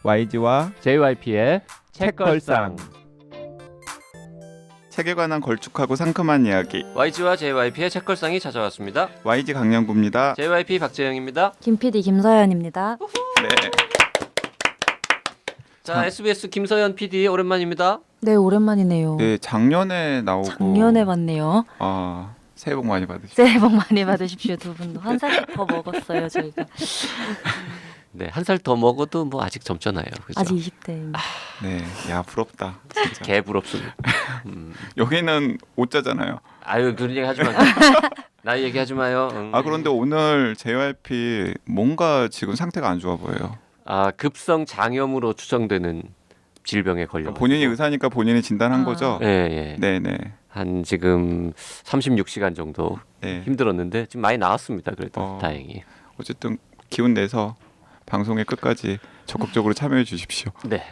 YG와 JYP의 책걸상. 책에 관한 걸쭉하고 상큼한 이야기. YG와 JYP의 책걸상이 찾아왔습니다. YG 강량구입니다. JYP 박재영입니다. 김PD 김서연입니다. 네. 자, SBS 김서연 PD 오랜만입니다. 네, 오랜만이네요. 네, 작년에 나오고. 작년에 봤네요. 아, 새해 복 많이 받으시고. 새해 복 많이 받으십시오. 두 분도 한 살씩 더 먹었어요, 저희가. 네, 한 살 더 먹어도 뭐 아직 젊잖아요. 그죠? 아직 20대입니다. 네, 야 부럽다. 진짜. 개 부럽습니다. 여기는 오자잖아요. 아유, 그런 얘기 하지 마. 나이 얘기하지 마요. 아, 그런데 오늘 JYP 뭔가 지금 상태가 안 좋아 보여요. 아, 급성 장염으로 추정되는 질병에 걸려. 본인이 의사니까 본인이 진단한 거죠? 예, 예. 네, 네. 한 지금 36시간 정도 네. 힘들었는데 지금 많이 나았습니다. 그래도 다행히. 어쨌든 기운 내서 방송에 끝까지 적극적으로 참여해 주십시오. 네.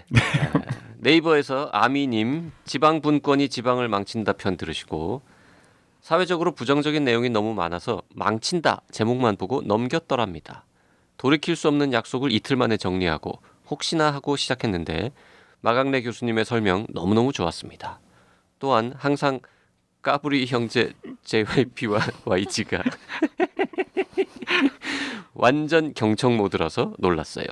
네이버에서 아미님 지방 분권이 지방을 망친다 편 들으시고 사회적으로 부정적인 내용이 너무 많아서 망친다 제목만 보고 넘겼더랍니다. 돌이킬 수 없는 약속을 이틀 만에 정리하고 혹시나 하고 시작했는데 마강래 교수님의 설명 너무너무 좋았습니다. 또한 항상 까불이 형제 JYP와 YG가 완전 경청 모드라서 놀랐어요.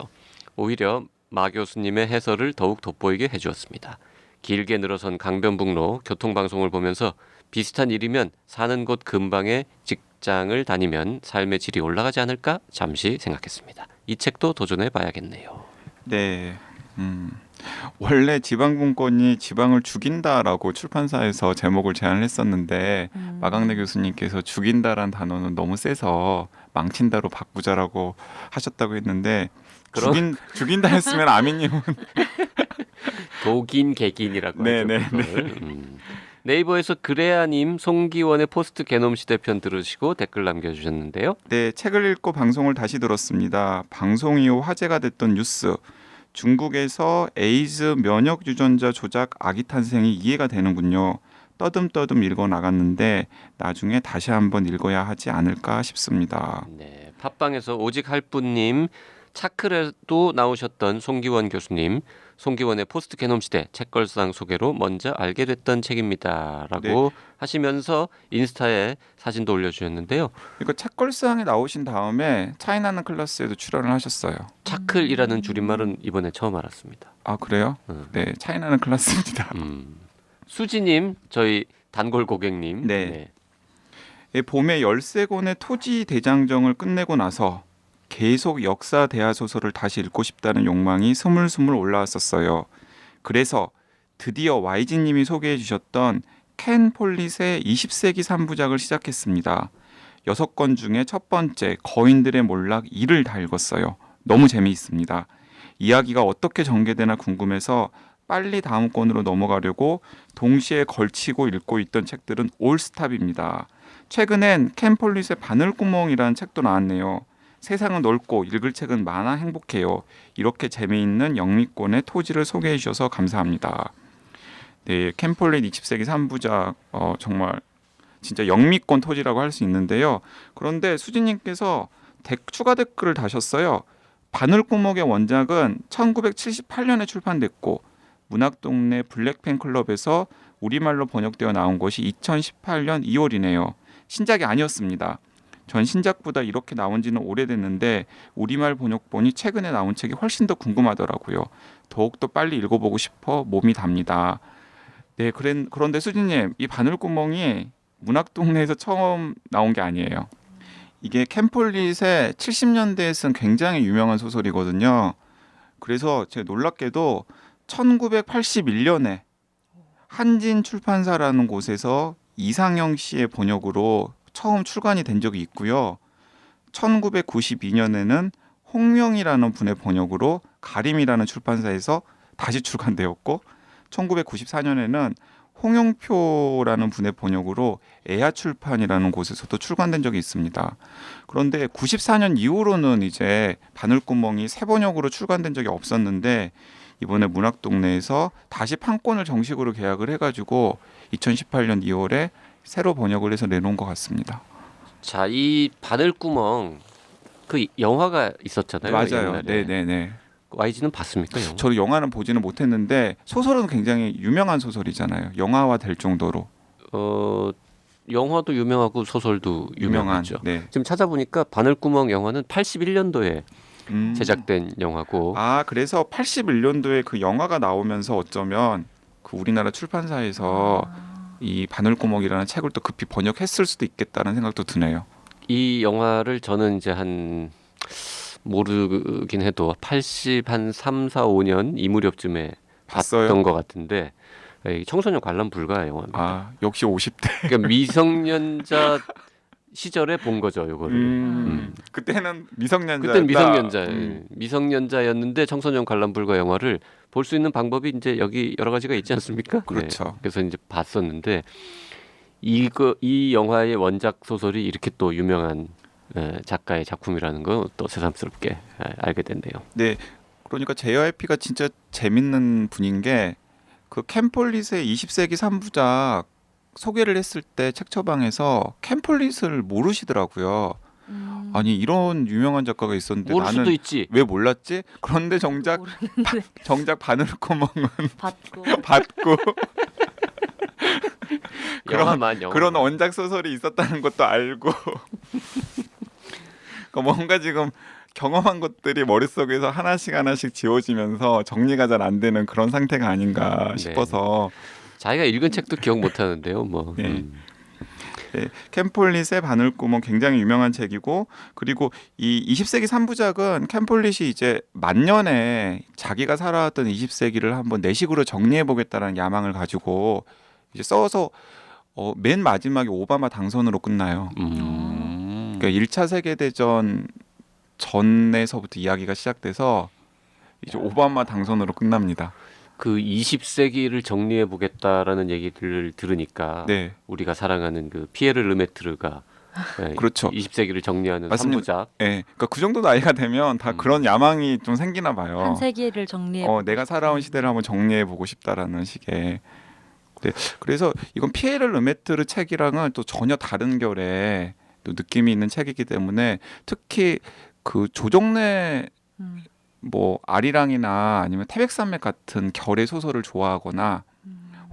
오히려 마 교수님의 해설을 더욱 돋보이게 해주었습니다. 길게 늘어선 강변북로 교통방송을 보면서 비슷한 일이면 사는 곳 근방에 직장을 다니면 삶의 질이 올라가지 않을까 잠시 생각했습니다. 이 책도 도전해 봐야겠네요. 네. 원래 지방분권이 지방을 죽인다라고 출판사에서 제목을 제안을 했었는데 마강래 교수님께서 죽인다란 단어는 너무 세서 망친다로 바꾸자라고 하셨다고 했는데 죽인다 했으면 아미님은 독인 개긴이라고 네네. 하죠. 네이버에서 그래야님 송기원의 포스트 게놈 시대 편 들으시고 댓글 남겨주셨는데요. 네, 책을 읽고 방송을 다시 들었습니다. 방송 이후 화제가 됐던 뉴스. 중국에서 에이즈 면역 유전자 조작 아기 탄생이 이해가 되는군요. 떠듬떠듬 읽어 나갔는데 나중에 다시 한번 읽어야 하지 않을까 싶습니다. 네, 팟빵에서 오직 할뿐님 차클에도 나오셨던 송기원 교수님 송기원의 포스트 게놈 시대 책걸상 소개로 먼저 알게 됐던 책입니다라고 네. 하시면서 인스타에 사진도 올려주셨는데요. 이거 책걸상에 나오신 다음에 차이나는 클래스에도 출연을 하셨어요. 차클이라는 줄임말은 이번에 처음 알았습니다. 아, 그래요? 네, 차이나는 클래스입니다. 수지님 저희 단골 고객님 네. 봄에 13권의 토지 대장정을 끝내고 나서 계속 역사 대하 소설을 다시 읽고 싶다는 욕망이 스물스물 올라왔었어요. 그래서 드디어 YG님이 소개해 주셨던 켄 폴릿의 20세기 3부작을 시작했습니다. 6권 중에 첫 번째 거인들의 몰락 2를 다 읽었어요. 너무 재미있습니다. 이야기가 어떻게 전개되나 궁금해서 빨리 다음 권으로 넘어가려고 동시에 걸치고 읽고 있던 책들은 올스탑입니다. 최근엔 켄 폴릿의 바늘구멍이라는 책도 나왔네요. 세상은 넓고 읽을 책은 많아 행복해요. 이렇게 재미있는 영미권의 토지를 소개해 주셔서 감사합니다. 네, 켄 폴릿 20세기 3부작 정말 진짜 영미권 토지라고 할 수 있는데요. 그런데 수진님께서 추가 댓글을 다셨어요. 바늘구멍의 원작은 1978년에 출판됐고 문학동네 블랙팬클럽에서 우리말로 번역되어 나온 것이 2018년 2월이네요. 신작이 아니었습니다. 전 신작보다 이렇게 나온 지는 오래됐는데 우리말 번역본이 최근에 나온 책이 훨씬 더 궁금하더라고요. 더욱더 빨리 읽어보고 싶어 몸이 답니다. 네, 그런데 수진님, 이 바늘구멍이 문학동네에서 처음 나온 게 아니에요. 이게 켄 폴릿의 70년대에 쓴 굉장히 유명한 소설이거든요. 그래서 제가 놀랍게도 1981년에 한진 출판사라는 곳에서 이상영 씨의 번역으로 처음 출간이 된 적이 있고요. 1992년에는 홍명이라는 분의 번역으로 가림이라는 출판사에서 다시 출간되었고 1994년에는 홍영표라는 분의 번역으로 애아출판이라는 곳에서도 출간된 적이 있습니다. 그런데 94년 이후로는 이제 바늘구멍이 새 번역으로 출간된 적이 없었는데 이번에 문학동네에서 다시 판권을 정식으로 계약을 해가지고 2018년 2월에 새로 번역을 해서 내놓은 것 같습니다. 자, 이 바늘구멍 그 영화가 있었잖아요. 맞아요. 옛날에. 네네네. YG는 봤습니까? 영화? 저도 영화는 보지는 못했는데 소설은 굉장히 유명한 소설이잖아요. 영화화 될 정도로 영화도 유명하고 소설도 유명한. 유명하죠. 네. 지금 찾아보니까 바늘구멍 영화는 81년도에 제작된 영화고 아 그래서 81년도에 그 영화가 나오면서 어쩌면 그 우리나라 출판사에서 이 바늘구멍이라는 책을 또 급히 번역했을 수도 있겠다는 생각도 드네요. 이 영화를 저는 이제 한 모르긴 해도 80 한 3, 4, 5년 이 무렵쯤에 봤어요? 봤던 것 같은데 청소년 관람 불가 영화입니다. 아 역시 50대. 그러니까 미성년자 시절에 본 거죠, 요거를. 그때는 미성년자. 그땐 미성년자였는데 청소년 관람 불가 영화를 볼 수 있는 방법이 이제 여기 여러 가지가 있지 않습니까? 그렇죠. 네. 그래서 이제 봤었는데 이 영화의 원작 소설이 이렇게 또 유명한 작가의 작품이라는 거 또 새삼스럽게 알게 됐네요. 네. 그러니까 JYP가 진짜 재밌는 분인 게 그 캔폴릿의 20세기 3부작 소개를 했을 때 책처방에서 캔폴릿을 모르시더라고요. 아니 이런 유명한 작가가 있었는데 모를 나는 수도 있지. 왜 몰랐지? 그런데 정작 바늘구멍은 받고 받고 영화만 그런 원작 소설이 있었다는 것도 알고 그러니까 뭔가 지금 경험한 것들이 머릿속에서 하나씩 지워지면서 정리가 잘 안 되는 그런 상태가 아닌가 네. 싶어서 자기가 읽은 책도 기억 못 하는데요. 뭐. 네. 네, 캔폴릿의 바늘구멍 굉장히 유명한 책이고 그리고 이 20세기 3부작은 캔폴릿이 이제 만년에 자기가 살아왔던 20세기를 한번 내식으로 정리해 보겠다는 야망을 가지고 이제 써서 맨 마지막에 오바마 당선으로 끝나요. 그러니까 1차 세계대전 전에서부터 이야기가 시작돼서 이제 오바마 당선으로 끝납니다. 그 20세기를 정리해 보겠다라는 얘기를 들으니까 네. 우리가 사랑하는 그 피에르 르메트르가 그렇죠. 20세기를 정리하는 맞습니다. 3부작. 네. 그러니까 그 정도 나이가 되면 다 그런 야망이 좀 생기나 봐요. 한 세기를 정리해. 내가 살아온 시대를 한번 정리해 보고 싶다라는 식의. 네. 그래서 이건 피에르 르메트르 책이랑은 또 전혀 다른 결의 또 느낌이 있는 책이기 때문에 특히 그 조정래 뭐 아리랑이나 아니면 태백산맥 같은 결의 소설을 좋아하거나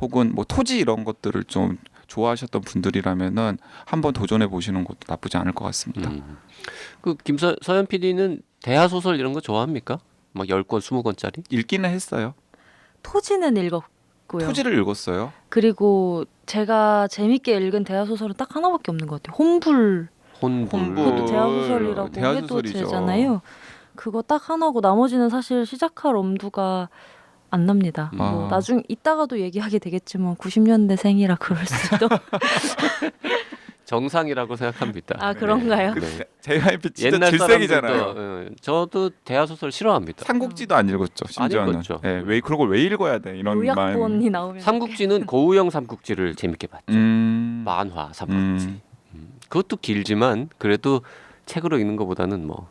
혹은 뭐 토지 이런 것들을 좀 좋아하셨던 분들이라면은 한번 도전해 보시는 것도 나쁘지 않을 것 같습니다. 그 서현 PD는 대하 소설 이런 거 좋아합니까? 막 10권, 20권짜리? 읽기는 했어요. 토지는 읽었고요. 토지를 읽었어요. 그리고 제가 재밌게 읽은 대하 소설은 딱 하나밖에 없는 것 같아요. 혼불. 혼불. 그것도 대하 소설이라고 대하 해도 소설이죠. 되잖아요. 그거 딱 하나고 나머지는 사실 시작할 엄두가 안 납니다. 뭐 나중 이따가도 얘기하게 되겠지만 90년대생이라 그럴 수도. 정상이라고 생각합니다. 아 그런가요? 네. JYP 진짜 옛날 질색이잖아요. 사람들도 저도 대하 소설 싫어합니다. 삼국지도 안 읽었죠. 심지어는. 안 읽었죠. 왜 그런 걸 왜 읽어야 돼? 이런 마음. 요약본이 나오면 삼국지는 고우영 삼국지를 재밌게 봤죠. 만화 삼국지. 그것도 길지만 그래도 책으로 읽는 것보다는 뭐.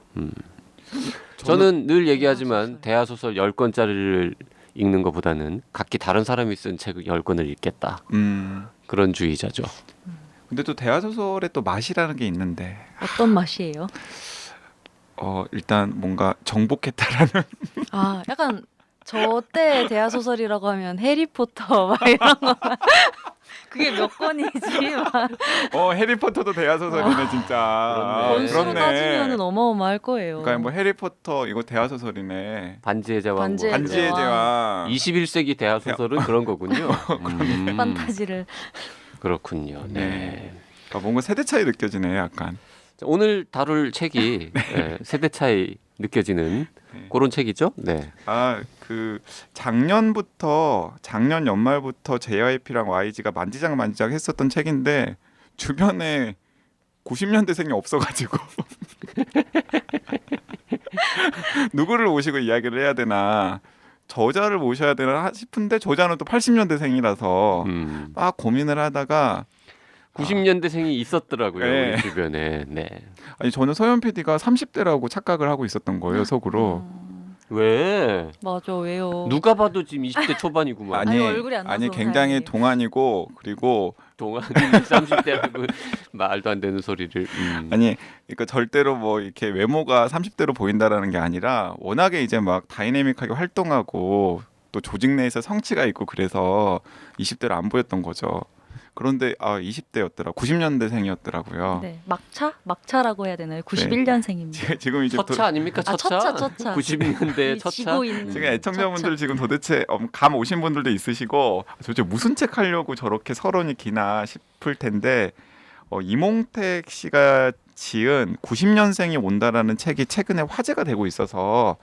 저는 늘 얘기하지만 대하 소설 10권짜리를 읽는 것보다는 각기 다른 사람이 쓴 책 10권을 읽겠다. 그런 주의자죠. 근데 또 대하 소설에 또 맛이라는 게 있는데 어떤 맛이에요? 일단 뭔가 정복했다라는 아 약간 저 때 대하 소설이라고 하면 해리포터 막 이런 거 그게 몇 권이지 막 해리포터도 대하 소설이네 진짜. 권수로 따지면은 어마어마할 거예요. 그러니까 뭐 해리포터 이거 대하 소설이네. 반지의 제왕. 반지의 반지의 제왕. 21세기 대하 소설은 그런 거군요. 판타지를. 그렇군요. 네. 그러니까 뭔가 세대 차이 느껴지네 약간. 자, 오늘 다룰 책이 세대 차이 느껴지는 그런 책이죠. 네. 그 작년 연말부터 JYP랑 YG가 만지작 했었던 책인데 주변에 90년대생이 없어가지고 누구를 모시고 이야기를 해야 되나 저자를 모셔야 되나 싶은데 저자는 또 80년대생이라서 막 고민을 하다가 90년대생이 있었더라고요. 네. 우리 주변에. 네. 아니 저는 서현 PD가 30대라고 착각을 하고 있었던 거예요 속으로. 왜? 맞아, 왜요? 누가 봐도 지금 20대 초반이구만. 아니, 얼굴이 안 아니 나서 굉장히 다행이에요. 동안이고 그리고 동안이 30대라고 말도 안 되는 소리를. 아니 그러니까 절대로 뭐 이렇게 외모가 30대로 보인다라는 게 아니라 워낙에 이제 막 다이내믹하게 활동하고 또 조직 내에서 성취가 있고 그래서 20대로 안 보였던 거죠. 그런데 20대였더라. 90년대생이었더라고요. 네, 막차라고 해야 되나요? 91년생입니다. 지금 이제 첫차 아닙니까? 첫차? 첫차. 90년대 첫차. 지고 있는 지금 애청자분들 첫차. 지금 도대체 감 오신 분들도 있으시고 도대체 무슨 책 하려고 저렇게 서론이 기나 싶을 텐데 이몽택 씨가 지은 90년생이 온다라는 책이 최근에 화제가 되고 있어서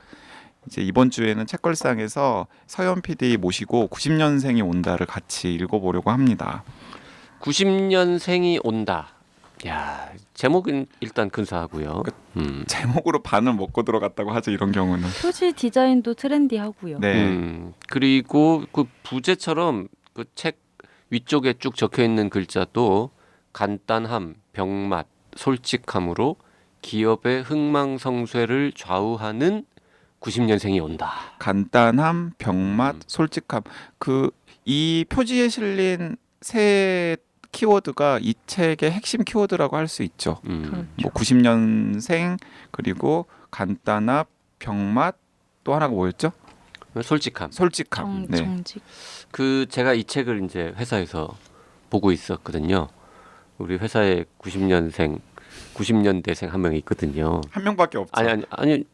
이제 이번 주에는 책걸상에서 서현 PD 모시고 90년생이 온다를 같이 읽어보려고 합니다. 90년생이 온다. 야, 제목은 일단 근사하고요. 제목으로 반을 먹고 들어갔다고 하죠. 이런 경우는. 표지 디자인도 트렌디하고요. 네. 그리고 그 부제처럼 그 책 위쪽에 쭉 적혀 있는 글자도 간단함, 병맛, 솔직함으로 기업의 흥망성쇠를 좌우하는 90년생이 온다. 간단함, 병맛, 솔직함. 이 표지에 실린 세 키워드가 이 책의 핵심 키워드라고 할 수 있죠. 그렇죠. 뭐 90년생 그리고 간단함, 병맛 또 하나가 뭐였죠? 솔직함. 솔직함. 네. 정직. 그 제가 이 책을 이제 회사에서 보고 있었거든요. 우리 회사에 90년대생 한 명 있거든요. 한 명밖에 없죠. 아니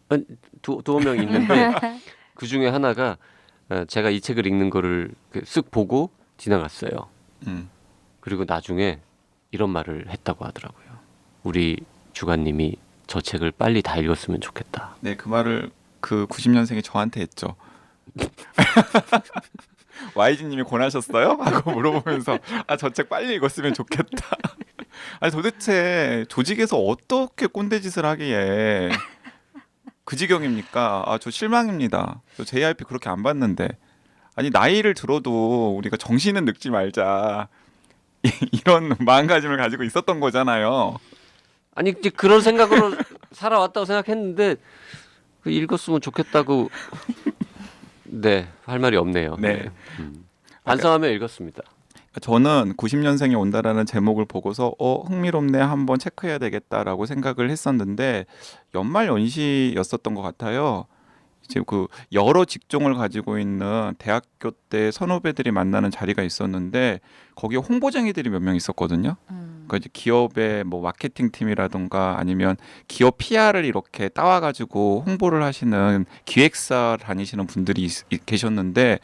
두어 명 있는데 그 중에 하나가 제가 이 책을 읽는 거를 쓱 보고 지나갔어요. 음. 그리고 나중에 이런 말을 했다고 하더라고요. 우리 주관님이 저 책을 빨리 다 읽었으면 좋겠다. 네, 그 말을 그 90년생이 저한테 했죠. YG님이 권하셨어요? 하고 물어보면서 저 책 빨리 읽었으면 좋겠다. 아니 도대체 조직에서 어떻게 꼰대 짓을 하기에 그 지경입니까? 저 실망입니다. 저 JYP 그렇게 안 봤는데 아니 나이를 들어도 우리가 정신은 늙지 말자 이런 마음가짐을 가지고 있었던 거잖아요. 아니 이제 그런 생각으로 살아왔다고 생각했는데 그 읽었으면 좋겠다고 네, 할 말이 없네요. 네. 반성하며 읽었습니다. 저는 90년생이 온다라는 제목을 보고서 흥미롭네 한번 체크해야 되겠다라고 생각을 했었는데 연말 연시였었던 것 같아요. 이제 그 여러 직종을 가지고 있는 대학교 때 선후배들이 만나는 자리가 있었는데 거기에 홍보쟁이들이 몇 명 있었거든요. 그러니까 이제 기업의 뭐 마케팅 팀이라든가 아니면 기업 PR을 이렇게 따와가지고 홍보를 하시는 기획사 다니시는 분들이 계셨는데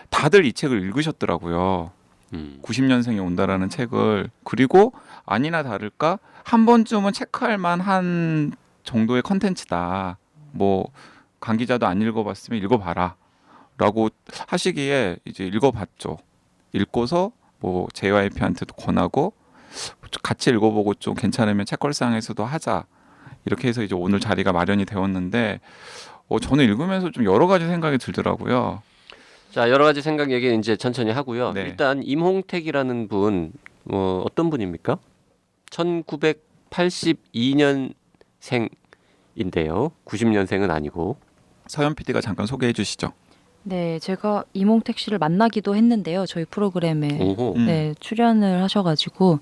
다들 이 책을 읽으셨더라고요. 90년생이 온다라는 책을. 그리고 아니나 다를까 한 번쯤은 체크할 만한 정도의 컨텐츠다. 뭐 강 기자도 안 읽어봤으면 읽어봐라 라고 하시기에 이제 읽어봤죠. 읽고서 뭐 JYP한테도 권하고 같이 읽어보고 좀 괜찮으면 책걸상에서도 하자 이렇게 해서 이제 오늘 자리가 마련이 되었는데 저는 읽으면서 좀 여러 가지 생각이 들더라고요. 자, 여러 가지 생각 얘기 이제 천천히 하고요. 네. 일단 임홍택이라는 분 어떤 분입니까? 1982년생인데요. 90년생은 아니고. 서현 PD가 잠깐 소개해 주시죠. 네, 제가 이몽택 씨를 만나기도 했는데요. 저희 프로그램에 오호. 네, 출연을 하셔가지고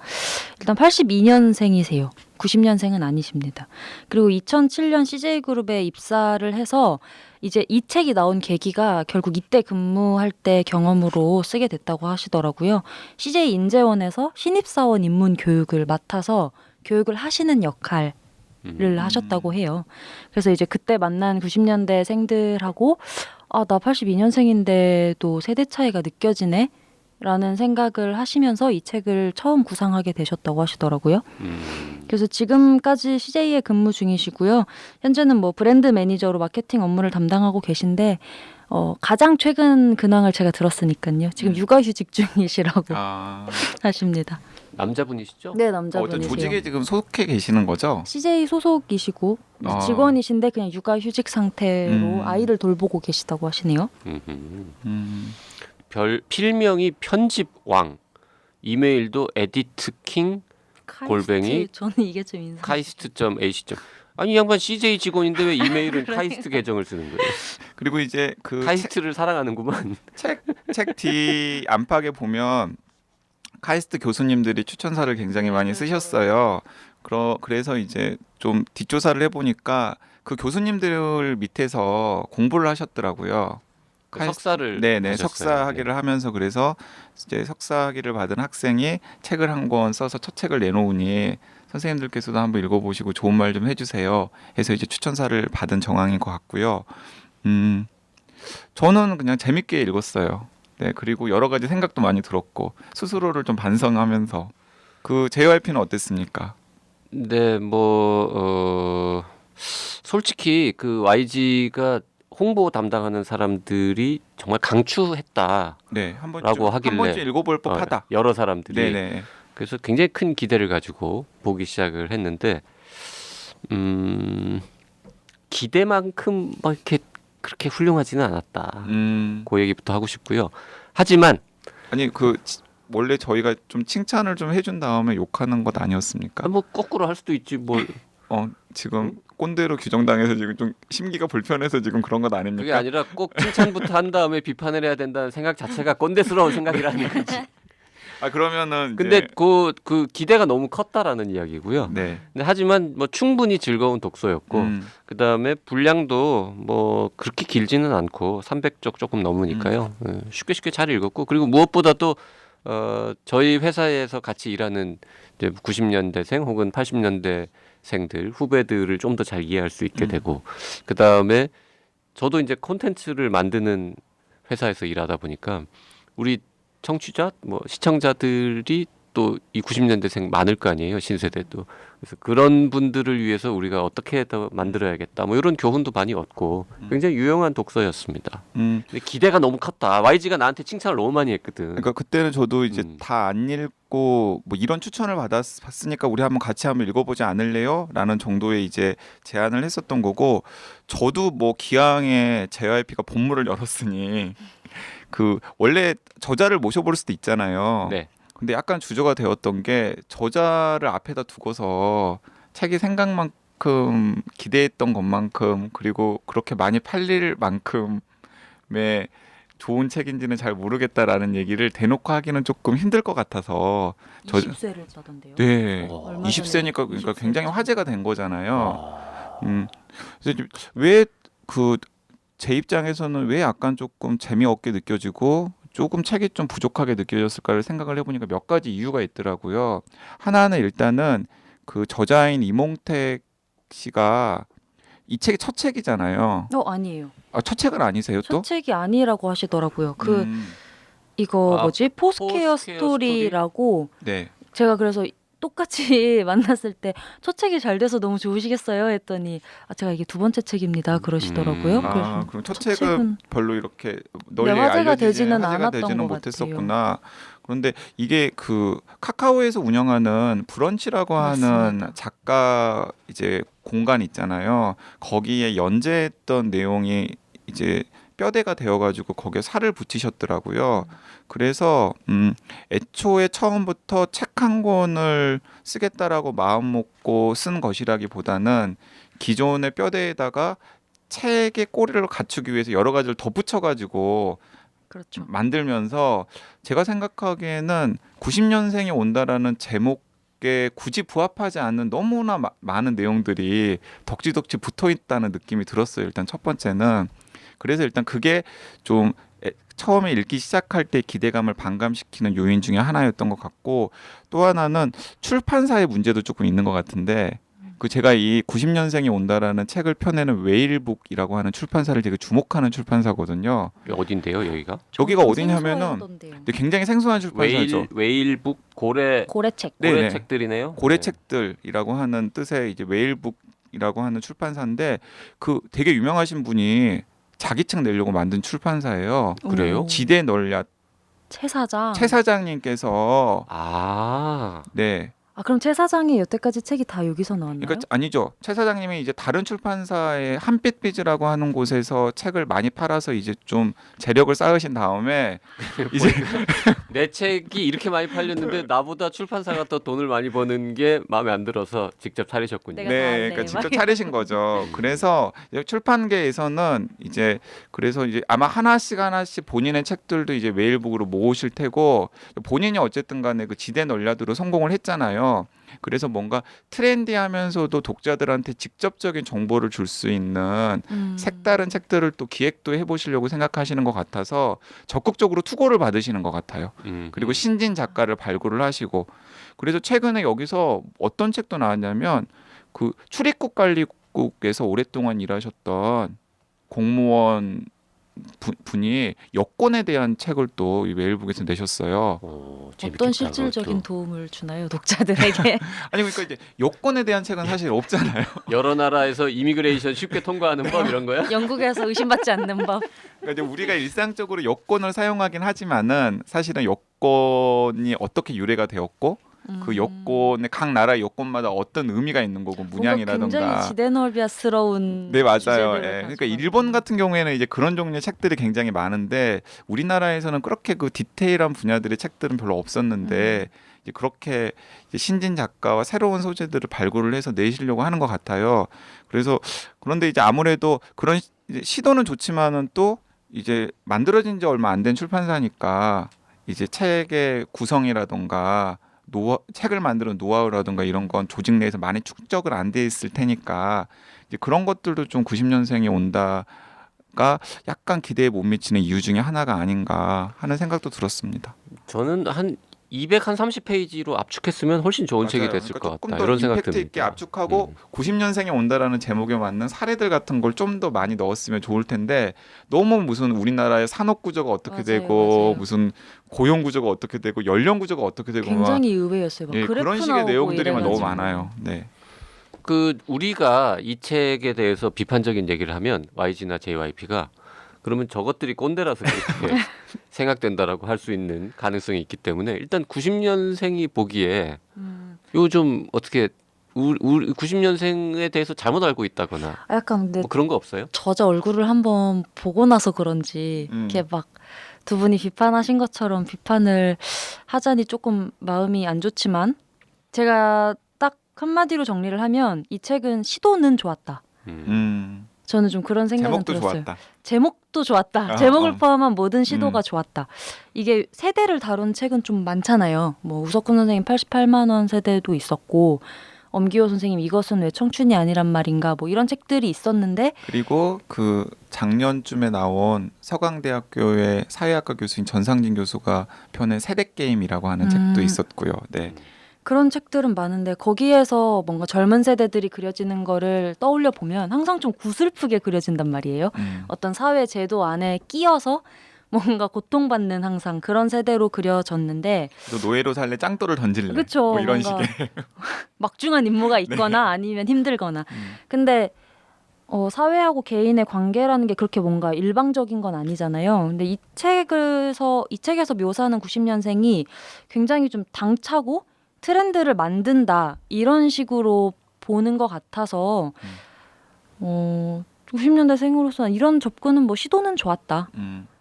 일단 82년생이세요. 90년생은 아니십니다. 그리고 2007년 CJ그룹에 입사를 해서 이제 이 책이 나온 계기가 결국 이때 근무할 때 경험으로 쓰게 됐다고 하시더라고요. CJ 인재원에서 신입사원 입문 교육을 맡아서 교육을 하시는 역할을 하셨다고 해요. 그래서 이제 그때 만난 90년대생들하고 나 82년생인데도 세대 차이가 느껴지네? 라는 생각을 하시면서 이 책을 처음 구상하게 되셨다고 하시더라고요. 그래서 지금까지 CJ에 근무 중이시고요. 현재는 뭐 브랜드 매니저로 마케팅 업무를 담당하고 계신데 가장 최근 근황을 제가 들었으니까요. 지금 육아휴직 중이시라고 하십니다. 남자분이시죠? 네, 어떤 남자분이세요. 조직에 지금 속해 계시는 거죠? CJ 소속이시고 직원이신데 그냥 육아휴직 상태로 아이를 돌보고 계시다고 하시네요. 필명이 편집왕, 이메일도 에디트킹 카이스트, 골뱅이 저는 이게 좀 인상. 카이스트.ac. 아니 이 양반 CJ 직원인데 왜 이메일은 카이스트 계정을 쓰는 거예요? 그리고 이제 그 카이스트를 사랑하는구만. 책 뒤 안팎에 보면 카이스트 교수님들이 추천사를 굉장히 많이 쓰셨어요. 그래서 이제 좀 뒷조사를 해보니까 그 교수님들 밑에서 공부를 하셨더라고요. 석사를 네네 하셨어요. 석사 학위를 하면서 그래서 이제 석사 학위를 받은 학생이 책을 한 권 써서 첫 책을 내놓으니 선생님들께서도 한번 읽어보시고 좋은 말 좀 해주세요. 해서 이제 추천사를 받은 정황인 것 같고요. 저는 그냥 재밌게 읽었어요. 네 그리고 여러 가지 생각도 많이 들었고 스스로를 좀 반성하면서 그 JYP는 어땠습니까? 네, 솔직히 그 YG가 홍보 담당하는 사람들이 정말 강추했다라고 네, 한 하길래 번쯤 읽어볼 법하다. 여러 사람들이 네네. 그래서 굉장히 큰 기대를 가지고 보기 시작을 했는데 기대만큼 막 이렇게 그렇게 훌륭하지는 않았다. 그 얘기부터 하고 싶고요. 하지만 아니 원래 저희가 좀 칭찬을 좀 해준 다음에 욕하는 것 아니었습니까? 뭐 거꾸로 할 수도 있지 뭘. 지금 꼰대로 규정당해서 지금 좀 심기가 불편해서 지금 그런 것 아닙니까? 그게 아니라 꼭 칭찬부터 한 다음에 비판을 해야 된다는 생각 자체가 꼰대스러운 생각이라는 거지. 그러면은 근데 이제, 그 기대가 너무 컸다라는 이야기고요. 네. 근데 하지만 뭐 충분히 즐거운 독서였고 그다음에 분량도 뭐 그렇게 길지는 않고 300쪽 조금 넘으니까요. 쉽게 잘 읽었고 그리고 무엇보다도 저희 회사에서 같이 일하는 이제 90년대생 혹은 80년대생들 후배들을 좀 더 잘 이해할 수 있게 되고 그다음에 저도 이제 콘텐츠를 만드는 회사에서 일하다 보니까 우리 청취자 뭐 시청자들이 또 이 90년대생 많을 거 아니에요. 신세대도. 그래서 그런 분들을 위해서 우리가 어떻게 더 만들어야겠다. 뭐 이런 교훈도 많이 얻고 굉장히 유용한 독서였습니다. 근데 기대가 너무 컸다. YG가 나한테 칭찬을 너무 많이 했거든. 그러니까 그때는 저도 이제 다 안 읽고 뭐 이런 추천을 받았으니까 우리 한번 같이 한번 읽어보지 않을래요? 라는 정도의 이제 제안을 했었던 거고 저도 뭐 기왕에 JYP가 본물을 열었으니 그 원래 저자를 모셔볼 수도 있잖아요. 네. 근데 약간 주저가 되었던 게 저자를 앞에다 두고서 책이 생각만큼 기대했던 것만큼 그리고 그렇게 많이 팔릴 만큼의 좋은 책인지는 잘 모르겠다라는 얘기를 대놓고 하기는 조금 힘들 것 같아서 20세를 했다던데요. 네, 얼마 전에 20세니까 그러니까 20세 굉장히 죠. 화제가 된 거잖아요. 그래서 왜 제 입장에서는 왜 약간 조금 재미없게 느껴지고 조금 책이 좀 부족하게 느껴졌을까를 생각을 해보니까 몇 가지 이유가 있더라고요. 하나는 일단은 그 저자인 이몽택 씨가 이 책이 첫 책이잖아요. 아니에요. 첫 책은 아니세요 또? 첫 책이 아니라고 하시더라고요. 이거 아, 뭐지? 포스케어 포스케어 스토리라고 네. 제가 그래서 똑같이 만났을 때 첫 책이 잘 돼서 너무 좋으시겠어요 했더니 제가 이게 두 번째 책입니다 그러시더라고요. 그래서 그럼 첫 책은 별로 이렇게 널리 화제가 알려지지는 되지는 화제가 않았던 되지는 것 못했었구나. 그런데 이게 그 카카오에서 운영하는 브런치라고 하는 맞습니다. 작가 이제 공간 있잖아요. 거기에 연재했던 내용이 이제 뼈대가 되어가지고 거기에 살을 붙이셨더라고요. 그래서 애초에 처음부터 책 한 권을 쓰겠다라고 마음 먹고 쓴 것이라기보다는 기존의 뼈대에다가 책의 꼬리를 갖추기 위해서 여러 가지를 덧붙여가지고 그렇죠. 만들면서 제가 생각하기에는 90년생이 온다라는 제목에 굳이 부합하지 않는 너무나 많은 내용들이 덕지덕지 붙어 있다는 느낌이 들었어요. 일단 첫 번째는 그래서 일단 그게 좀 처음에 읽기 시작할 때 기대감을 반감시키는 요인 중에 하나였던 것 같고 또 하나는 출판사의 문제도 조금 있는 것 같은데 제가 이 90년생이 온다라는 책을 펴내는 웨일북이라고 하는 출판사를 되게 주목하는 출판사거든요. 어딘데요, 여기가? 여기가 어디냐면은 생소하던데요. 굉장히 생소한 출판사죠. 웨일북 고래 고래책. 네네. 책들이네요. 고래책들이라고 하는 뜻의 이제 웨일북이라고 하는 출판사인데 되게 유명하신 분이 자기 책 내려고 만든 출판사예요. 그래요? 지대 널야 최 사장. 최 사장님께서 아, 네 아 그럼 최 사장의 여태까지 책이 다 여기서 나왔나요? 그러니까 아니죠. 최 사장님이 이제 다른 출판사의 한빛비즈라고 하는 곳에서 책을 많이 팔아서 이제 좀 재력을 쌓으신 다음에 이제 내 책이 이렇게 많이 팔렸는데 나보다 출판사가 더 돈을 많이 버는 게 마음에 안 들어서 직접 차리셨군요. 내가 네, 다 할래, 그러니까 직접 막. 차리신 거죠. 그래서 이제 출판계에서는 이제 그래서 이제 아마 하나씩 본인의 책들도 이제 메일북으로 모으실 테고 본인이 어쨌든 간에 그 지대 널야드로 성공을 했잖아요. 그래서 뭔가 트렌디하면서도 독자들한테 직접적인 정보를 줄 수 있는 색다른 책들을 또 기획도 해보시려고 생각하시는 것 같아서 적극적으로 투고를 받으시는 것 같아요. 그리고 신진 작가를 발굴을 하시고 그래서 최근에 여기서 어떤 책도 나왔냐면 그 출입국 관리국에서 오랫동안 일하셨던 공무원 분이 여권에 대한 책을 또 이 메일북에서 내셨어요. 오, 어떤 재밌겠다, 실질적인 그것도. 도움을 주나요 독자들에게? 아니 그러니까 이제 여권에 대한 책은 사실 없잖아요. 여러 나라에서 이미그레이션 쉽게 통과하는 법 이런 거야? 영국에서 의심받지 않는 법. 그러니까 이제 우리가 일상적으로 여권을 사용하긴 하지만은 사실은 여권이 어떻게 유래가 되었고 그 여권의 각 나라 여권마다 어떤 의미가 있는 거고 뭔가 문양이라던가 굉장히 지대넓이스러운 네 맞아요. 주제들을 예. 그러니까 가지고 일본 같은 경우에는 이제 그런 종류의 책들이 굉장히 많은데 우리나라에서는 그렇게 그 디테일한 분야들의 책들은 별로 없었는데 이제 그렇게 이제 신진 작가와 새로운 소재들을 발굴을 해서 내시려고 하는 것 같아요. 그래서 그런데 이제 아무래도 그런 이제 시도는 좋지만은 또 이제 만들어진 지 얼마 안 된 출판사니까 이제 책의 구성이라던가 책을 만드는 노하우라든가 이런 건 조직 내에서 많이 축적을 안 돼 있을 테니까 이제 그런 것들도 좀 90년생이 온다가 약간 기대에 못 미치는 이유 중에 하나가 아닌가 하는 생각도 들었습니다. 저는 한 230페이지로 압축했으면 훨씬 좋은 책이 맞아요. 됐을 그러니까 것 조금 같다. 더 이런 생각 임팩트 듭니다. 있게 압축하고 90년생이 온다라는 제목에 맞는 사례들 같은 걸 좀 더 많이 넣었으면 좋을 텐데 너무 무슨 우리나라의 산업 구조가 어떻게 맞아요, 되고 맞아요. 무슨 고용 구조가 어떻게 되고 연령 구조가 어떻게 되고 막 굉장히 의외였어요. 막 예, 그래프 그런 식의 나오고 내용들이만 너무 이래가지고. 많아요. 네. 그 우리가 이 책에 대해서 비판적인 얘기를 하면 YG나 JYP가 그러면 저것들이 꼰대라서 그렇게 생각된다라고 할 수 있는 가능성이 있기 때문에 일단 90년생이 보기에 요즘 어떻게 우리 90년생에 대해서 잘못 알고 있다거나 아, 약간 근데 뭐 그런 거 없어요? 저자 얼굴을 한번 보고 나서 그런지 이렇게 막 두 분이 비판하신 것처럼 비판을 하자니 조금 마음이 안 좋지만 제가 딱 한마디로 정리를 하면 이 책은 시도는 좋았다. 저는 좀 그런 생각은 제목도 들었어요. 좋았다. 제목도 좋았다. 아, 제목을 포함한 모든 시도가 음. 좋았다. 이게 세대를 다룬 책은 좀 많잖아요. 뭐 우석훈 선생님 88만 원 세대도 있었고 엄기호 선생님 이것은 왜 청춘이 아니란 말인가 뭐 이런 책들이 있었는데 그리고 그 작년쯤에 나온 서강대학교의 사회학과 교수인 전상진 교수가 펴낸 세대 게임이라고 하는 책도 있었고요. 네. 그런 책들은 많은데 거기에서 뭔가 젊은 세대들이 그려지는 거를 떠올려 보면 항상 좀 구슬프게 그려진단 말이에요. 어떤 사회 제도 안에 끼어서 뭔가 고통받는 항상 그런 세대로 그려졌는데 또 노예로 살래 짱돌을 던질래. 그렇죠. 뭐 이런 뭔가 식의. 막중한 임무가 있거나 아니면 힘들거나 근데 사회하고 개인의 관계라는 게 그렇게 뭔가 일방적인 건 아니잖아요. 근데 이 책에서 묘사하는 90년생이 굉장히 좀 당차고 트렌드를 만든다 이런 식으로 보는 것 같아서 90년대생으로서는 이런 접근은 뭐 시도는 좋았다.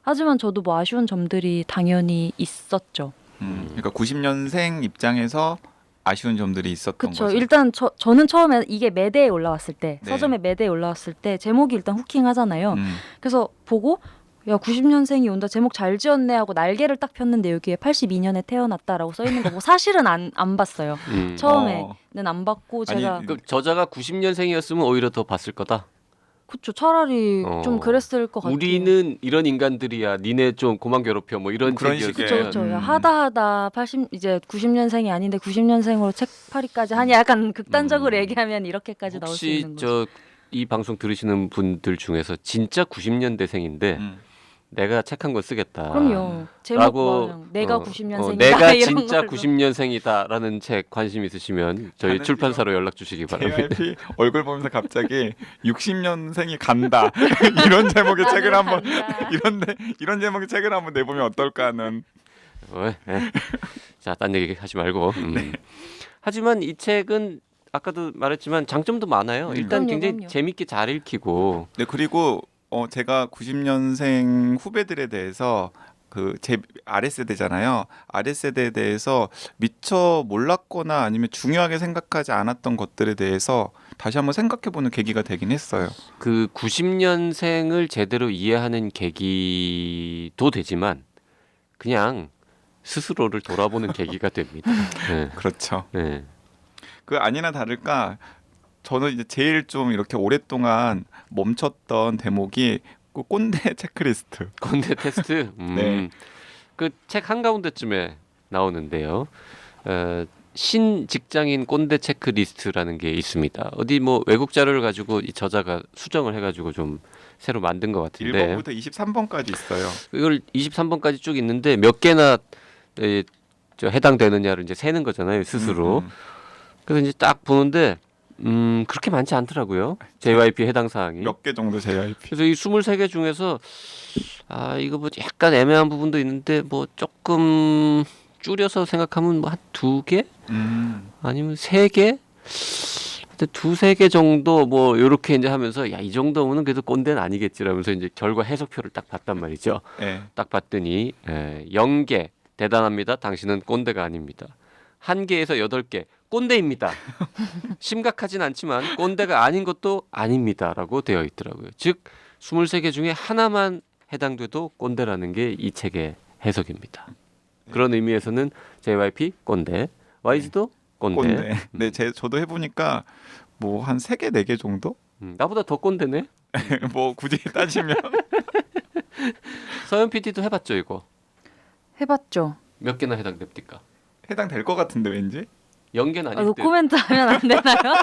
하지만 저도 뭐 아쉬운 점들이 당연히 있었죠. 그러니까 90년생 입장에서 아쉬운 점들이 있었던 그렇죠. 거죠. 일단 저는 처음에 이게 매대에 올라왔을 때 네. 서점에 매대에 올라왔을 때 제목이 일단 후킹하잖아요. 그래서 보고 야 90년생이 온다 제목 잘 지었네 하고 날개를 딱 폈는데 여기에 82년에 태어났다라고 써 있는 거 뭐 사실은 안 봤어요. 처음에는 안 봤고 아니, 제가 그 저자가 90년생이었으면 오히려 더 봤을 거다. 그쵸 차라리 좀 그랬을 것 같아요. 우리는 이런 인간들이야. 니네 좀 고만 괴롭혀. 뭐 이런 그런 책이었어요. 식의 그렇죠. 하다 90년생이 아닌데 90년생으로 책 파리까지 하니 약간 극단적으로 얘기하면 이렇게까지 나올 수 혹시 있는 거죠. 이 방송 들으시는 분들 중에서 진짜 90년대생인데 내가 책 한 권 쓰겠다. 그럼요. 제목 라고, 그냥 내가 90년생이다 내가 이런 진짜 걸로. 90년생이다라는 책 관심 있으시면 저희 가는 출판사로 연락 주시기 바랍니다. JYP 얼굴 보면서 갑자기 60년생이 간다 이런 제목의 책을 한번 이런 제목의 책을 한번 내보면 어떨까 하는. 자, 딴 얘기 하지 말고. 하지만 이 책은 아까도 말했지만 장점도 많아요. 일단 그럼요, 굉장히 그럼요. 재밌게 잘 읽히고 네, 그리고 제가 90년생 후배들에 대해서 그 제 아랫세대잖아요. 아랫세대에 대해서 미처 몰랐거나 아니면 중요하게 생각하지 않았던 것들에 대해서 다시 한번 생각해보는 계기가 되긴 했어요. 그 90년생을 제대로 이해하는 계기도 되지만 그냥 스스로를 돌아보는 계기가 됩니다. 네. 그렇죠. 네. 그 아니나 다를까 저는 이제 제일 좀 이렇게 오랫동안 멈췄던 대목이 그 꼰대 체크리스트. 꼰대 테스트. 네. 그 책 한가운데쯤에 나오는데요. 신 직장인 꼰대 체크리스트라는 게 있습니다. 어디 뭐 외국 자료를 가지고 이 저자가 수정을 해가지고 좀 새로 만든 것 같은데 1번부터 23번까지 있어요. 이걸 23번까지 쭉 있는데 몇 개나 해당되느냐를 이제 세는 거잖아요 스스로. 그래서 이제 딱 보는데 그렇게 많지 않더라고요. JYP 해당 사항이. 몇 개 정도 JYP. 그래서 이 23개 중에서 이거 뭐 약간 애매한 부분도 있는데 뭐 조금 줄여서 생각하면 뭐 한 2개? 아니면 3개? 하여튼 2-3개 정도 뭐 요렇게 이제 하면서 야, 이 정도면 그래도 꼰대는 아니겠지라면서 이제 결과 해석표를 딱 봤단 말이죠. 네. 딱 봤더니 0개 대단합니다. 당신은 꼰대가 아닙니다. 1개에서 8개 꼰대입니다. 심각하진 않지만 꼰대가 아닌 것도 아닙니다라고 되어 있더라고요. 즉 23개 중에 하나만 해당돼도 꼰대라는 게 이 책의 해석입니다. 그런 의미에서는 JYP 꼰대, YG도 꼰대. 꼰대. 네, 저도 해보니까 뭐 한 3개, 4개 정도? 나보다 더 꼰대네. 뭐 굳이 따지면 서현 PD도 해봤죠 이거. 해봤죠. 몇 개나 해당됩니까? 해당될 것 같은데 왠지? 0개는 아닐 듯. 노코멘트 하면 안 되나요?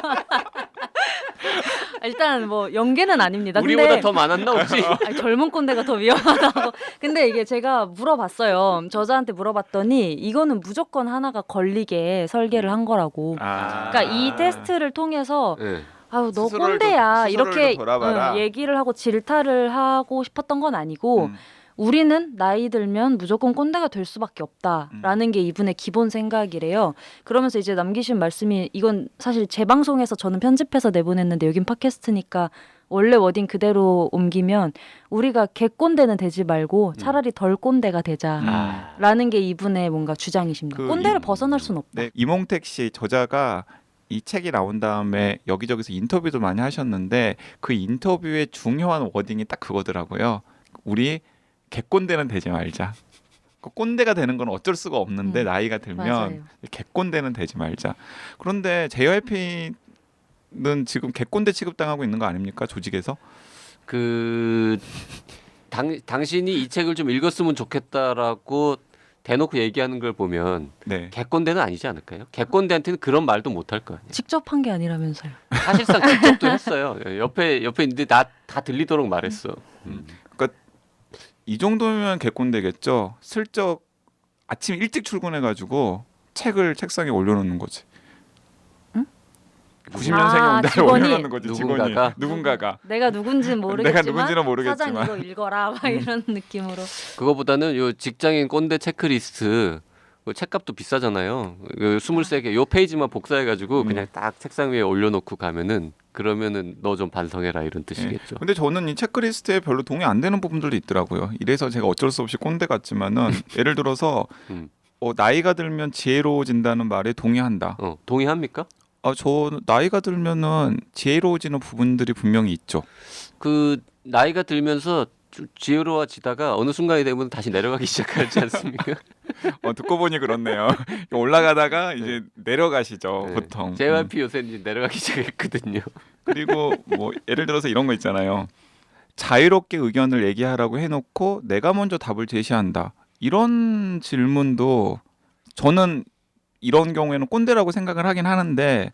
일단 뭐 연계는 아닙니다. 우리보다 근데 더 많았나 혹시? 아니, 젊은 꼰대가 더 위험하다고. 근데 이게 제가 물어봤어요. 저자한테 물어봤더니 이거는 무조건 하나가 걸리게 설계를 한 거라고. 그러니까 이 테스트를 통해서 네. 아유 너 스스로를 꼰대야 스스로를 이렇게 돌아봐라. 얘기를 하고 질타를 하고 싶었던 건 아니고 우리는 나이 들면 무조건 꼰대가 될 수밖에 없다라는 게 이분의 기본 생각이래요. 그러면서 이제 남기신 말씀이 이건 사실 제 방송에서 저는 편집해서 내보냈는데 여긴 팟캐스트니까 원래 워딩 그대로 옮기면 우리가 개꼰대는 되지 말고 차라리 덜 꼰대가 되자라는 게 이분의 뭔가 주장이십니다. 그 꼰대를 벗어날 수는 없다. 네, 이몽택 씨 저자가 이 책이 나온 다음에 여기저기서 인터뷰도 많이 하셨는데 그 인터뷰의 중요한 워딩이 딱 그거더라고요. 우리 개꼰대는 되지 말자. 그 꼰대가 되는 건 어쩔 수가 없는데 나이가 들면 맞아요. 개꼰대는 되지 말자. 그런데 JYP는 지금 개꼰대 취급당하고 있는 거 아닙니까? 조직에서? 당신이 이 책을 좀 읽었으면 좋겠다라고 대놓고 얘기하는 걸 보면 네. 개꼰대는 아니지 않을까요? 개꼰대한테는 그런 말도 못 할 거 아니에요. 직접 한 게 아니라면서요. 사실상 그쪽도 했어요. 옆에 있는데 다 들리도록 말했어. 이 정도면 개꼰대겠죠. 슬쩍 아침 일찍 출근해가지고 책을 책상에 올려놓는 거지. 응? 90년생이 온다에 직원이? 올려놓는 거지. 누군가가. 내가 누군지는 모르겠지만 내가 누군지는 모르겠지만. 사장 이거 읽어라 막 이런 느낌으로. 그거보다는 요 직장인 꼰대 체크리스트 그 책값도 비싸잖아요. 23개 요 페이지만 복사해가지고 그냥 딱 책상 위에 올려놓고 가면은 그러면은 너 좀 반성해라 이런 뜻이겠죠. 근데 저는 이 체크리스트에 별로 동의 안 되는 부분들도 있더라고요. 이래서 제가 어쩔 수 없이 꼰대 같지만은 예를 들어서 나이가 들면 지혜로워진다는 말에 동의한다. 동의합니까? 저 나이가 들면은 지혜로워지는 부분들이 분명히 있죠. 그 나이가 들면서 지혜로워지다가 어느 순간이 되면 다시 내려가기 시작하지 않습니까? 듣고 보니 그렇네요. 올라가다가 이제 내려가시죠. 네. 보통. JYP 요새 이제 내려가기 시작했거든요. 그리고 뭐 예를 들어서 이런 거 있잖아요. 자유롭게 의견을 얘기하라고 해놓고 내가 먼저 답을 제시한다. 이런 질문도 저는 이런 경우에는 꼰대라고 생각을 하긴 하는데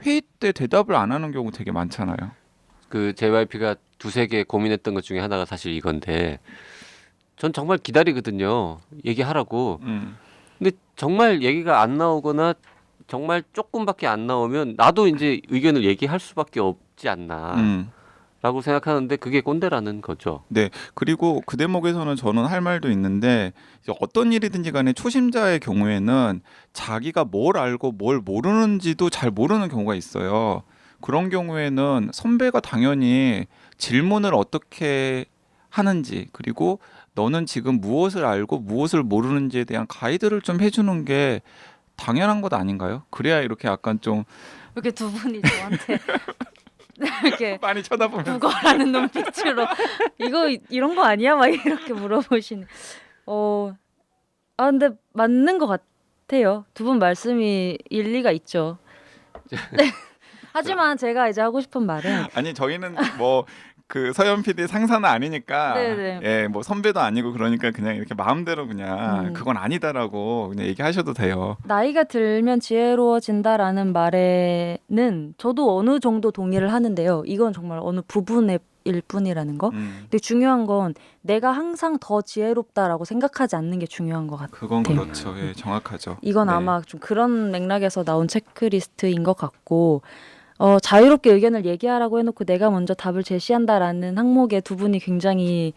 회의 때 대답을 안 하는 경우 되게 많잖아요. 그 JYP가 2-3개 고민했던 것 중에 하나가 사실 이건데 전 정말 기다리거든요. 얘기하라고. 근데 정말 얘기가 안 나오거나 정말 조금밖에 안 나오면 나도 이제 의견을 얘기할 수밖에 없지 않나. 라고 생각하는데 그게 꼰대라는 거죠. 그리고 그 대목에서는 저는 할 말도 있는데 이제 어떤 일이든지 간에 초심자의 경우에는 자기가 뭘 알고 뭘 모르는지도 잘 모르는 경우가 있어요. 그런 경우에는 선배가 당연히 질문을 어떻게 하는지 그리고 너는 지금 무엇을 알고 무엇을 모르는지에 대한 가이드를 좀 해주는 게 당연한 것 아닌가요? 그래야 이렇게 약간 좀 이렇게 두 분이 저한테 이렇게 많이 쳐다보면 국어라는 눈빛으로 이거 이런 거 아니야? 막 이렇게 물어보시네. 근데 맞는 것 같아요. 두 분 말씀이 일리가 있죠. 네. 하지만 제가 이제 하고 싶은 말은 아니 저희는 뭐 그 서현 PD 상사는 아니니까 네네. 예, 뭐 선배도 아니고 그러니까 그냥 이렇게 마음대로 그냥 그건 아니다라고 그냥 얘기하셔도 돼요. 나이가 들면 지혜로워진다라는 말에는 저도 어느 정도 동의를 하는데요. 이건 정말 어느 부분의 일 뿐이라는 거. 근데 중요한 건 내가 항상 더 지혜롭다라고 생각하지 않는 게 중요한 것 같아요. 그건 그렇죠. 예, 정확하죠. 이건 네. 아마 좀 그런 맥락에서 나온 체크리스트인 것 같고 자유롭게 의견을 얘기하라고 해놓고 내가 먼저 답을 제시한다라는 항목에 두 분이 굉장히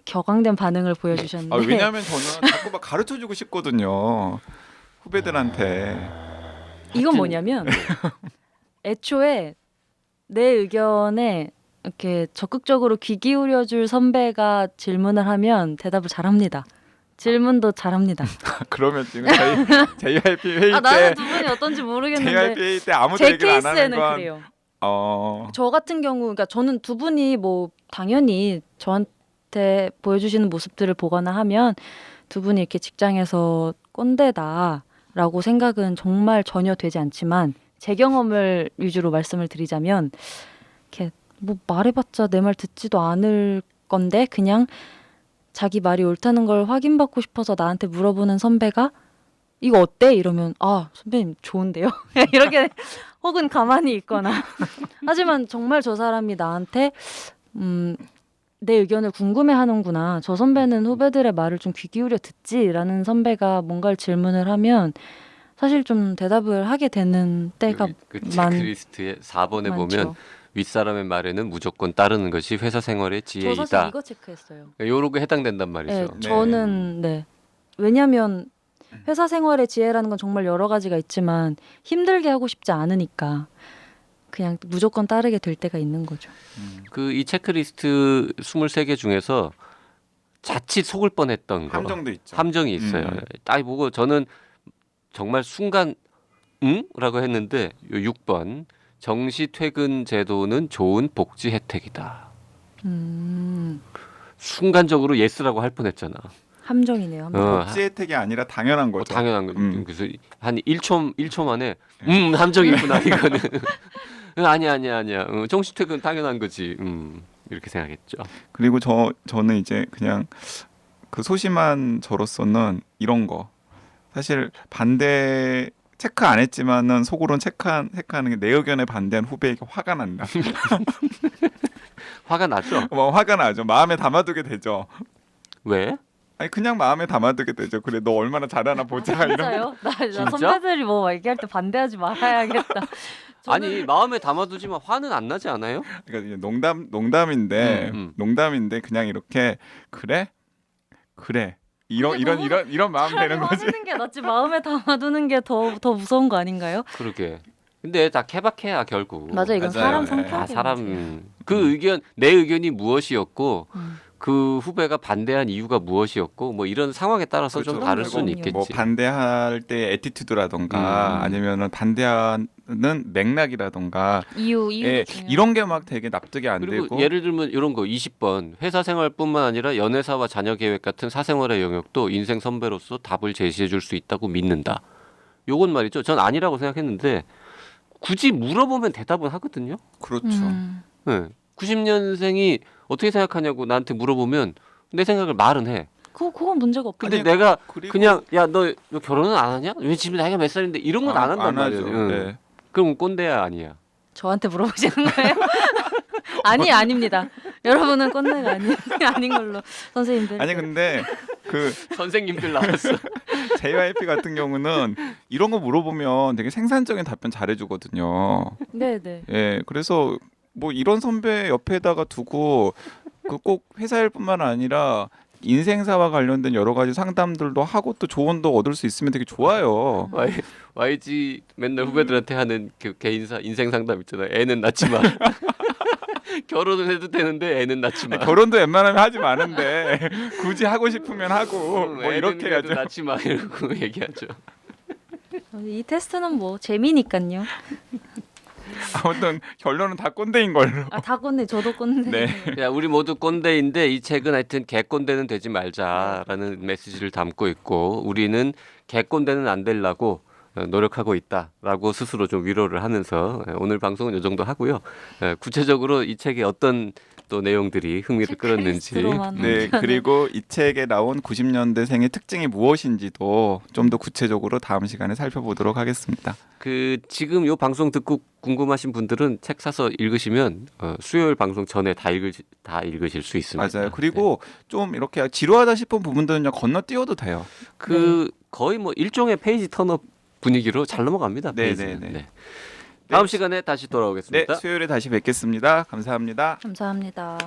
격앙된 반응을 보여주셨는데 왜냐하면 저는 자꾸 막 가르쳐주고 싶거든요. 후배들한테. 이건 뭐냐면 애초에 내 의견에 이렇게 적극적으로 귀 기울여줄 선배가 질문을 하면 대답을 잘합니다. 질문도 잘합니다. 그러면 지금 JYP 회의 때 나는 두 분이 어떤지 모르겠는데 JYP 회의 때 아무도 제 얘기를 안 하는 케이스에는 건 그래요. 어, 저 같은 경우, 그러니까 저는 두 분이 뭐 당연히 저한테 보여주시는 모습들을 보거나 하면 두 분이 이렇게 직장에서 꼰대다라고 생각은 정말 전혀 되지 않지만 제 경험을 위주로 말씀을 드리자면 이렇게 뭐 말해봤자 내 말 듣지도 않을 건데 그냥 자기 말이 옳다는 걸 확인받고 싶어서 나한테 물어보는 선배가 이거 어때? 이러면 선배님 좋은데요? 이렇게 혹은 가만히 있거나 하지만 정말 저 사람이 나한테 내 의견을 궁금해하는구나. 저 선배는 후배들의 말을 좀 귀 기울여 듣지라는 선배가 뭔가를 질문을 하면 사실 좀 대답을 하게 되는 때가 그 체크리스트의 4번에 많죠. 보면 윗사람의 말에는 무조건 따르는 것이 회사 생활의 저 사실 지혜이다. 이거 체크했어요. 요렇게 해당된단 말이죠. 네, 저는 왜냐하면 회사 생활의 지혜라는 건 정말 여러 가지가 있지만 힘들게 하고 싶지 않으니까 그냥 무조건 따르게 될 때가 있는 거죠. 그 이 체크리스트 23개 중에서 자칫 속을 뻔했던 거 함정도 있죠. 함정이 있어요. 딱 보고 저는 정말 순간 응? 라고 했는데 요 6번 정시 퇴근 제도는 좋은 복지 혜택이다. 순간적으로 예스라고 할 뻔했잖아. 함정이네요. 함정. 복지 혜택이 아니라 당연한 거죠. 당연한 거죠. 그래서 한 1초 만에 함정이 있구나 이거는. 아니야. 정시 퇴근 당연한 거지. 이렇게 생각했죠. 그리고 저는 이제 그냥 그 소심한 저로서는 이런 거 사실 반대 체크 안 했지만은 속으로는 체크하는 게 내 의견에 반대한 후배에게 화가 난다. 화가 났죠. 화가 나죠. 마음에 담아두게 되죠. 왜? 아니 그냥 마음에 담아두게 되죠. 그래 너 얼마나 잘하나 보자 이런. 진짜요? 나 진짜? 선배들이 뭐 얘기할 때 반대하지 말아야겠다. 아니 마음에 담아두지만 화는 안 나지 않아요? 그러니까 농담인데 농담인데 그냥 이렇게 그래 이런 마음 되는 거지. 화내는 게 낫지 마음에 담아두는 게 더 무서운 거 아닌가요? 그러게. 근데 다 케바케야 결국. 맞아 이건 맞아요. 사람 네. 성격이 다 사람 그 의견 내 의견이 무엇이었고 그 후배가 반대한 이유가 무엇이었고 뭐 이런 상황에 따라서 좀 그렇죠. 다를 그리고 수는 있겠지. 뭐 반대할 때 애티튜드라던가 아니면은 반대하는 맥락이라던가 이유도 예, 중요해요. 이런 게 막 되게 납득이 안 그리고 되고 예를 들면 이런 거 20번 회사 생활뿐만 아니라 연애사와 자녀 계획 같은 사생활의 영역도 인생 선배로서 답을 제시해 줄 수 있다고 믿는다. 요건 말이죠. 전 아니라고 생각했는데 굳이 물어보면 대답은 하거든요. 그렇죠. 네. 90년생이 어떻게 생각하냐고 나한테 물어보면 내 생각을 말은 해. 그건 문제가 없고. 근데 아니, 내가 그리고 그냥 야 너 결혼은 안 하냐? 왜 지금 나이가 몇 살인데 이런 건 안 한단 하죠. 말이에요. 응. 네. 그럼 꼰대야 아니야. 저한테 물어보시는 거예요? 아닙니다. 여러분은 꼰대가 아닌 걸로 선생님들. 아니 근데 그 선생님들 나왔어. JYP 같은 경우는 이런 거 물어보면 되게 생산적인 답변 잘해주거든요. 네네. 예, 그래서 뭐 이런 선배 옆에다가 두고 그 꼭 회사 일뿐만 아니라 인생사와 관련된 여러 가지 상담들도 하고 또 조언도 얻을 수 있으면 되게 좋아요. YG 맨날 후배들한테 하는 그 개인사 인생 상담 있잖아요. 애는 낳지 마. 결혼을 해도 되는데 애는 낳지 마. 결혼도 웬만하면 하지 마는데 굳이 하고 싶으면 하고 뭐 이렇게 해도 해야죠. 낳지 마 이러고 얘기하죠. 이 테스트는 뭐 재미니까요. 아무튼 결론은 다 꼰대인 걸로. 아, 다 꼰대. 저도 꼰대. 네. 야, 우리 모두 꼰대인데 이 책은 하여튼 개꼰대는 되지 말자라는 메시지를 담고 있고 우리는 개꼰대는 안 되려고 노력하고 있다라고 스스로 좀 위로를 하면서 오늘 방송은 이 정도 하고요. 구체적으로 이 책에 어떤 또 내용들이 흥미를 끌었는지 체크리스트로만. 네, 그리고 이 책에 나온 90년대생의 특징이 무엇인지도 좀 더 구체적으로 다음 시간에 살펴보도록 하겠습니다. 그 지금 요 방송 듣고 궁금하신 분들은 책 사서 읽으시면 수요일 방송 전에 다 읽으실 수 있습니다. 맞아요. 그리고 좀 이렇게 지루하다 싶은 부분들은 건너뛰어도 돼요. 그 거의 뭐 일종의 페이지 턴업 분위기로 잘 넘어갑니다. 네, 페이지는. 네, 네. 네. 다음 시간에 다시 돌아오겠습니다. 네, 수요일에 다시 뵙겠습니다. 감사합니다. 감사합니다.